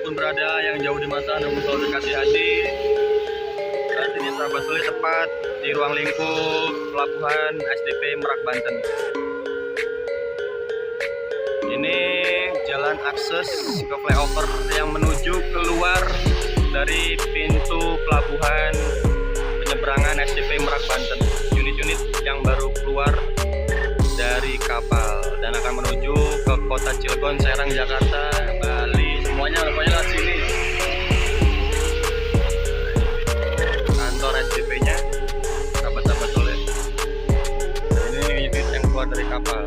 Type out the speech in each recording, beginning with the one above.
dimanapun berada, yang jauh di mata namun selalu dekat di hati. Saat ini sahabat Sule tepat di ruang lingkup pelabuhan SDP Merak, Banten. Ini jalan akses ke flyover yang menuju keluar dari pintu pelabuhan penyeberangan SDP Merak, Banten. Unit-unit yang baru keluar dari kapal dan akan menuju ke kota Cilegon, Serang, Jakarta, Bali, semuanya pokoknya lewat sini. Kantor SDP-nya, sahabat-sahabat Sule. Ini unit yang keluar dari kapal.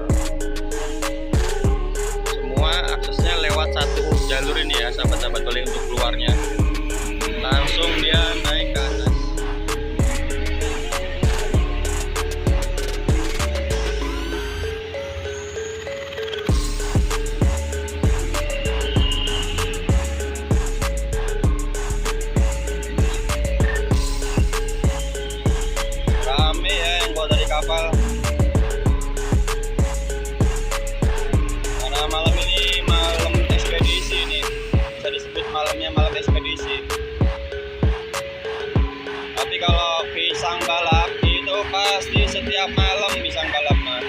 Semua aksesnya lewat satu jalur ini ya, sahabat-sahabat Sule, untuk keluarnya. Langsung dia naik ke atas. Rame ya yang keluar dari kapal. Karena malam ini malam ekspedisi nih, bisa disebut malamnya malam ekspedisi. Tapi kalau pisang balap itu pasti setiap malam pisang balap mah.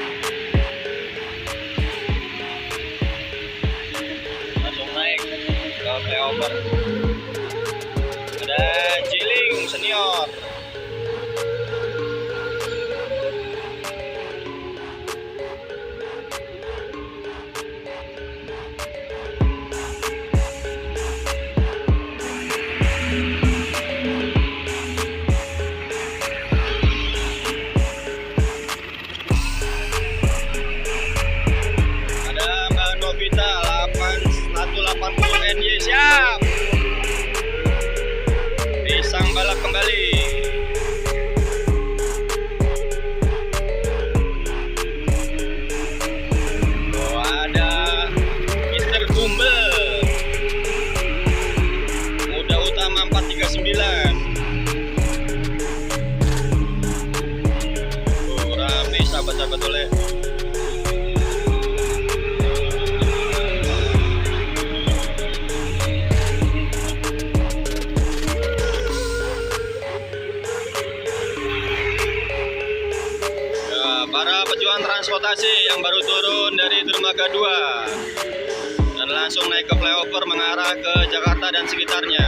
Langsung naik ke flyover. Ada Jiling Senior. Novita 180 NY siap. Pisang balap kembali. Oh, ada Mister Gumbel Muda Utama 439. Oh, rame sahabat-sahabat Sule. Para pejuang transportasi yang baru turun dari dermaga 2 dan langsung naik ke flyover mengarah ke Jakarta dan sekitarnya.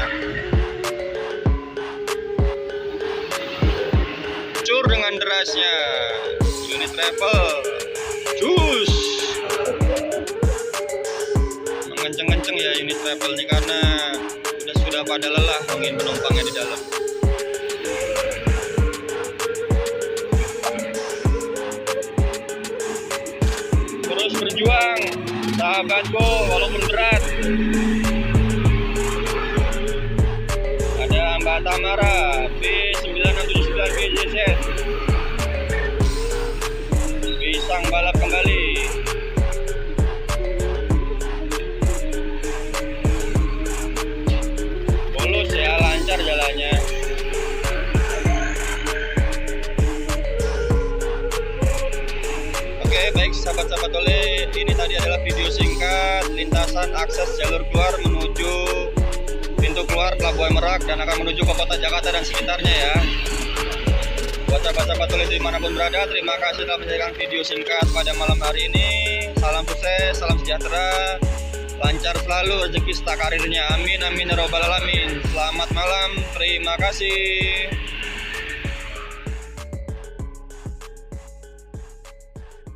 Cur dengan derasnya unit travel cus mengenceng-kenceng ya unit travel ini, karena sudah pada lelah mungkin penumpangnya di dalam. Terus berjuang sahabatku walaupun berat. Ada Mbak Tamara B979 BJZ. Pisang balap kembali. Mulus ya, lancar jalannya. Oke, baik sahabat-sahabat Sule, ini tadi adalah video singkat lintasan akses jalur keluar menuju pintu keluar Pelabuhan Merak dan akan menuju ke kota Jakarta dan sekitarnya ya. Buat sahabat-sahabat Sule dimanapun berada, terima kasih telah menyaksikan video singkat pada malam hari ini. Salam sukses, salam sejahtera, lancar selalu rezeki serta karirnya, amin amin ya robbal alamin. Selamat malam, terima kasih.